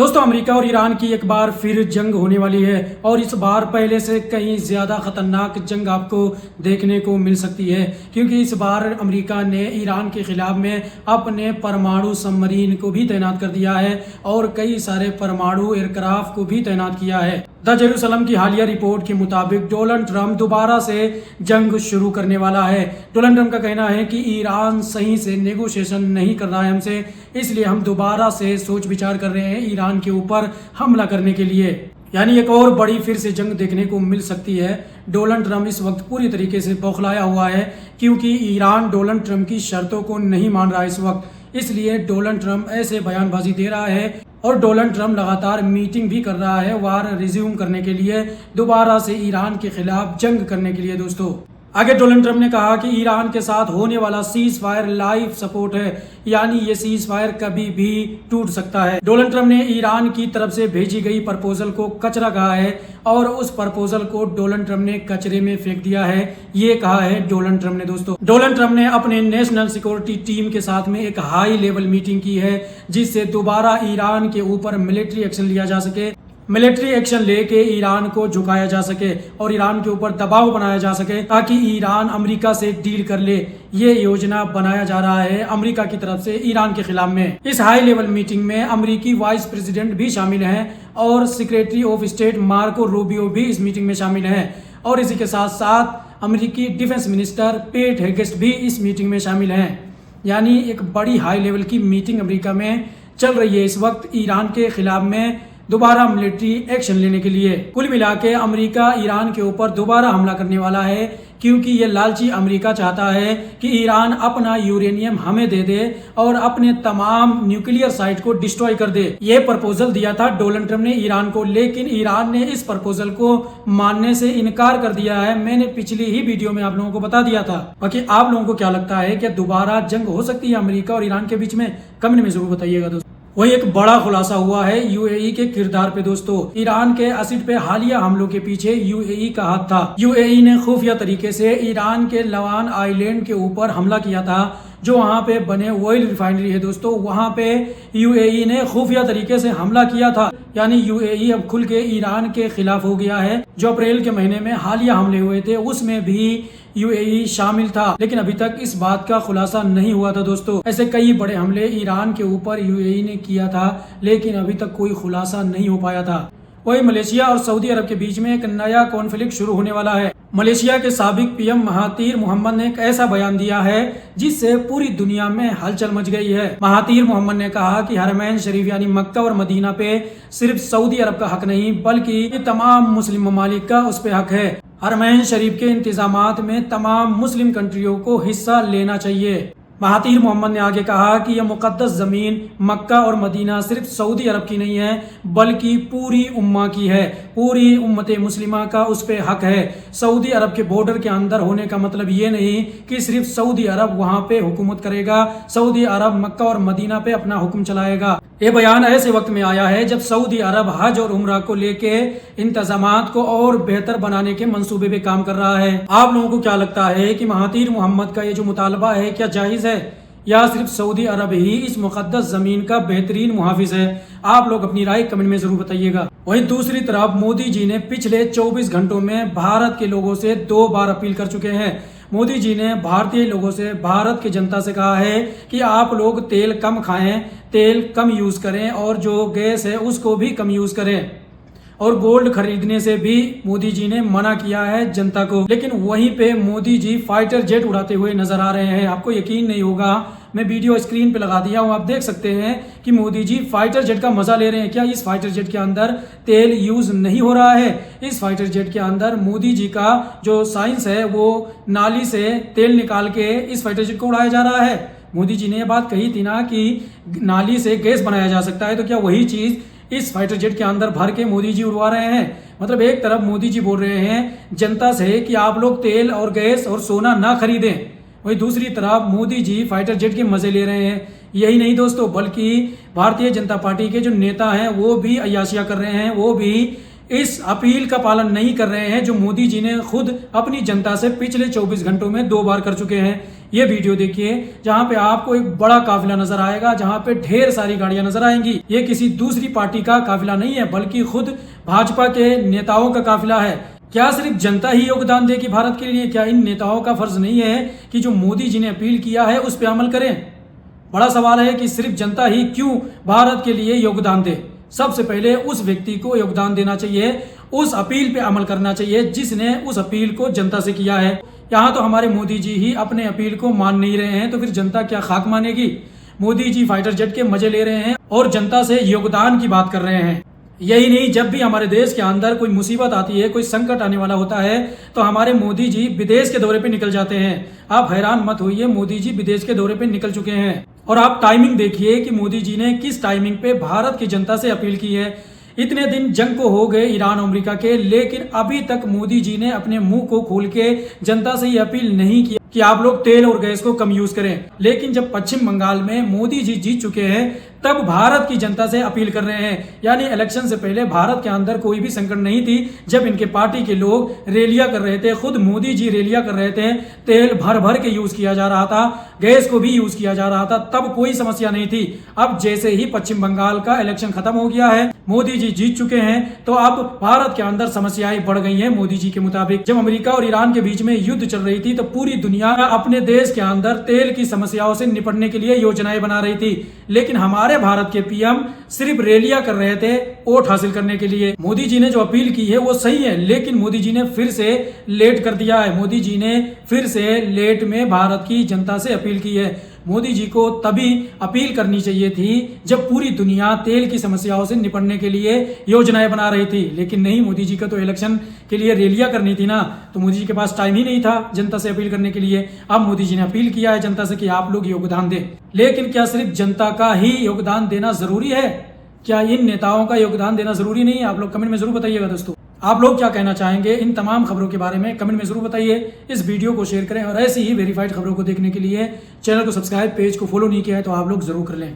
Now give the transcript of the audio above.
दोस्तों, अमेरिका और ईरान की एक बार फिर जंग होने वाली है और इस बार पहले से कहीं ज़्यादा खतरनाक जंग आपको देखने को मिल सकती है, क्योंकि इस बार अमेरिका ने ईरान के खिलाफ में अपने परमाणु सबमरीन को भी तैनात कर दिया है और कई सारे परमाणु एयरक्राफ्ट को भी तैनात किया है। द जेरूसलम की हालिया रिपोर्ट के मुताबिक डोनाल्ड ट्रंप दोबारा से जंग शुरू करने वाला है। डोनाल्ड ट्रंप का कहना है कि ईरान सही से नेगोशिएशन नहीं कर रहा है हमसे, इसलिए हम दोबारा से सोच विचार कर रहे हैं ईरान के ऊपर हमला करने के लिए। यानी एक और बड़ी फिर से जंग देखने को मिल सकती है। डोनाल्ड ट्रंप इस वक्त पूरी तरीके से बौखलाया हुआ है, क्योंकि ईरान डोनाल्ड ट्रंप की शर्तों को नहीं मान रहा है इस वक्त, इसलिए डोनाल्ड ट्रंप ऐसे बयानबाजी दे रहा है। और डोनाल्ड ट्रंप लगातार मीटिंग भी कर रहा है वार रिज्यूम करने के लिए, दोबारा से ईरान के खिलाफ जंग करने के लिए। दोस्तों, आगे डोनाल्ड ट्रंप ने कहा कि ईरान के साथ होने वाला सीज फायर लाइफ सपोर्ट है, यानी ये सीज फायर कभी भी टूट सकता है। डोनाल्ड ट्रंप ने ईरान की तरफ से भेजी गई प्रपोजल को कचरा कहा है और उस प्रपोजल को डोनाल्ड ट्रंप ने कचरे में फेंक दिया है, ये कहा है डोनाल्ड ट्रंप ने। दोस्तों, डोनाल्ड ट्रंप ने अपने नेशनल सिक्योरिटी टीम के साथ में एक हाई लेवल मीटिंग की है, जिससे दोबारा ईरान के ऊपर मिलिट्री एक्शन लिया जा सके, मिलिट्री एक्शन लेके ईरान को झुकाया जा सके और ईरान के ऊपर दबाव बनाया जा सके, ताकि ईरान अमेरिका से डील कर ले। ये योजना बनाया जा रहा है अमेरिका की तरफ से ईरान के खिलाफ में। इस हाई लेवल मीटिंग में अमेरिकी वाइस प्रेसिडेंट भी शामिल हैं और secretary of state Marco Rubio भी इस मीटिंग में शामिल हैं, और इसी के साथ साथ अमेरिकी डिफेंस मिनिस्टर पेट हेगेस्ट भी इस मीटिंग में शामिल हैं। यानी एक बड़ी हाई लेवल की मीटिंग अमेरिका में चल रही है इस वक्त ईरान के खिलाफ में दोबारा मिलिट्री एक्शन लेने के लिए। कुल मिला के अमेरिका ईरान के ऊपर दोबारा हमला करने वाला है, क्योंकि ये लालची अमेरिका चाहता है कि ईरान अपना यूरेनियम हमें दे दे और अपने तमाम न्यूक्लियर साइट को डिस्ट्रॉय कर दे। ये प्रपोजल दिया था डोनाल्ड ट्रंप ने ईरान को, लेकिन ईरान ने इस प्रपोजल को मानने से इनकार कर दिया है। मैंने पिछली ही वीडियो में आप लोगों को बता दिया था। बाकी आप लोगों को क्या लगता है, क्या दोबारा जंग हो सकती है अमेरिका और ईरान के बीच में? कमेंट में जरूर बताइएगा। दोस्तों, वही एक बड़ा खुलासा हुआ है यूएई के किरदार पे। दोस्तों, ईरान के एसिड पे हालिया हमलों के पीछे यूएई का हाथ था। यूएई ने खुफिया तरीके से ईरान के लवान आइलैंड के ऊपर हमला किया था, जो वहां पे बने ऑयल रिफाइनरी है। दोस्तों, वहां पे यूएई ने खुफिया तरीके से हमला किया था। यानी यूएई अब खुल के ईरान के खिलाफ हो गया है। जो अप्रैल के महीने में हालिया हमले हुए थे उसमें भी यूएई शामिल था, लेकिन अभी तक इस बात का खुलासा नहीं हुआ था। दोस्तों, ऐसे कई बड़े हमले ईरान के ऊपर यूएई ने किया था, लेकिन अभी तक कोई खुलासा नहीं हो पाया था। वही मलेशिया और सऊदी अरब के बीच में एक नया कॉन्फ्लिक्ट शुरू होने वाला है। मलेशिया के साबिक पीएम महातीर मोहम्मद ने एक ऐसा बयान दिया है जिससे पूरी दुनिया में हलचल मच गई है। महातीर मोहम्मद ने कहा कि हरमैन शरीफ यानी मक्का और मदीना पे सिर्फ सऊदी अरब का हक नहीं, बल्कि तमाम मुस्लिम ममालिक का उस पे हक है। हरमैन शरीफ के इंतजामात में तमाम मुस्लिम कंट्रियों को हिस्सा लेना चाहिए। महातीर मोहम्मद ने आगे कहा कि यह मुकद्दस ज़मीन मक्का और मदीना सिर्फ सऊदी अरब की नहीं है, बल्कि पूरी उम्मा की है। पूरी उम्मत मुस्लिमा का उस पे हक है। सऊदी अरब के बॉर्डर के अंदर होने का मतलब ये नहीं कि सिर्फ सऊदी अरब वहाँ पे हुकूमत करेगा, सऊदी अरब मक्का और मदीना पे अपना हुक्म चलाएगा। ये बयान ऐसे वक्त में आया है जब सऊदी अरब हज और उम्रा को लेके इंतजामात को और बेहतर बनाने के मंसूबे पे काम कर रहा है। आप लोगों को क्या लगता है कि महातीर मोहम्मद का ये जो मुतालबा है क्या जायज़ है, या सिर्फ सऊदी अरब ही इस मुकद्दस जमीन का बेहतरीन मुहाफिज है? आप लोग अपनी राय कमेंट में जरूर बताइएगा। वहीं दूसरी तरफ मोदी जी ने पिछले 24 घंटों में भारत के लोगों से 2 बार अपील कर चुके हैं। मोदी जी ने भारतीय लोगों से, भारत की जनता से कहा है कि आप लोग तेल कम खाएं, तेल कम यूज करें और जो गैस है उसको भी कम यूज करें, और गोल्ड खरीदने से भी मोदी जी ने मना किया है जनता को। लेकिन वहीं पे मोदी जी फाइटर जेट उड़ाते हुए नजर आ रहे हैं। आपको यकीन नहीं होगा, मैं वीडियो स्क्रीन पे लगा दिया हूँ, आप देख सकते हैं कि मोदी जी फाइटर जेट का मजा ले रहे हैं। क्या इस फाइटर जेट के अंदर तेल यूज नहीं हो रहा है? इस फाइटर जेट के अंदर मोदी जी का जो साइंस है वो नाली से तेल निकाल के इस फाइटर जेट को उड़ाया जा रहा है। मोदी जी ने ये बात कही थी ना कि नाली से गैस बनाया जा सकता है, तो क्या वही चीज इस फाइटर जेट के अंदर भर के मोदी जी उड़वा रहे हैं? मतलब एक तरफ मोदी जी बोल रहे हैं जनता से कि आप लोग तेल और गैस और सोना ना खरीदें, वही दूसरी तरफ मोदी जी फाइटर जेट के मजे ले रहे हैं। यही नहीं दोस्तों, बल्कि भारतीय जनता पार्टी के जो नेता हैं वो भी अय्याशियां कर रहे हैं, वो भी इस अपील का पालन नहीं कर रहे हैं जो मोदी जी ने खुद अपनी जनता से पिछले 24 घंटों में 2 बार कर चुके हैं। ये वीडियो देखिए, जहां पे आपको एक बड़ा काफिला नजर आएगा, जहां पे ढेर सारी गाड़ियां नजर आएंगी। ये किसी दूसरी पार्टी का काफिला नहीं है, बल्कि खुद भाजपा के नेताओं का काफिला है। क्या सिर्फ जनता ही योगदान देगी भारत के लिए? क्या इन नेताओं का फर्ज नहीं है कि जो मोदी जी ने अपील किया है उस पर अमल करें? बड़ा सवाल है कि सिर्फ जनता ही क्यों भारत के लिए योगदान दे। सबसे पहले उस व्यक्ति को योगदान देना चाहिए, उस अपील पे अमल करना चाहिए जिसने उस अपील को जनता से किया है। यहाँ तो हमारे मोदी जी ही अपने अपील को मान नहीं रहे हैं, तो फिर जनता क्या खाक मानेगी? मोदी जी फाइटर जेट के मजे ले रहे हैं और जनता से योगदान की बात कर रहे हैं। यही नहीं, जब भी हमारे देश के अंदर कोई मुसीबत आती है, कोई संकट आने वाला होता है, तो हमारे मोदी जी विदेश के दौरे पे निकल जाते हैं। आप हैरान मत होइए, मोदी जी विदेश के दौरे पे निकल चुके हैं। और आप टाइमिंग देखिए कि मोदी जी ने किस टाइमिंग पे भारत की जनता से अपील की है। इतने दिन जंग को हो गए ईरान अमेरिका के, लेकिन अभी तक मोदी जी ने अपने मुंह को खोल के जनता से ये अपील नहीं की कि आप लोग तेल और गैस को कम यूज करें। लेकिन जब पश्चिम बंगाल में मोदी जी जीत चुके हैं, तब भारत की जनता से अपील कर रहे हैं। यानी इलेक्शन से पहले भारत के अंदर कोई भी संकट नहीं थी। जब इनके पार्टी के लोग रैलियां कर रहे थे, खुद मोदी जी रैलियां कर रहे थे, तेल भर भर के यूज किया जा रहा था, गैस को भी यूज किया जा रहा था, तब कोई समस्या नहीं थी। अब जैसे ही पश्चिम बंगाल का इलेक्शन खत्म हो गया है, मोदी जी जीत चुके हैं, तो अब भारत के अंदर समस्याएं बढ़ गई हैं मोदी जी के मुताबिक। जब अमेरिका और ईरान के बीच में युद्ध चल रही थी, तो पूरी दुनिया अपने देश के अंदर तेल की समस्याओं से निपटने के लिए योजनाएं बना रही थी। लेकिन हमारे भारत के पीएम सिर्फ रैलियां कर रहे थे वोट हासिल करने के लिए। मोदी जी ने जो अपील की है वो सही है, लेकिन मोदी जी ने फिर से लेट कर दिया है। मोदी जी ने फिर से लेट में भारत की जनता से अपील की है। मोदी जी को तभी अपील करनी चाहिए थी जब पूरी दुनिया तेल की समस्याओं से निपटने के लिए योजनाएं बना रही थी। लेकिन नहीं, मोदी जी का तो इलेक्शन के लिए रैलियां करनी थी ना, तो मोदी जी के पास टाइम ही नहीं था जनता से अपील करने के लिए। अब मोदी जी ने अपील किया है जनता से कि आप लोग योगदान दें। लेकिन क्या सिर्फ जनता का ही योगदान देना जरूरी है? क्या इन नेताओं का योगदान देना जरूरी नहीं है? आप लोग कमेंट में जरूर बताइएगा दोस्तों। आप लोग क्या कहना चाहेंगे इन तमाम खबरों के बारे में? कमेंट में जरूर बताइए। इस वीडियो को शेयर करें और ऐसी ही वेरीफाइड खबरों को देखने के लिए चैनल को सब्सक्राइब, पेज को फॉलो नहीं किया है तो आप लोग जरूर कर लें।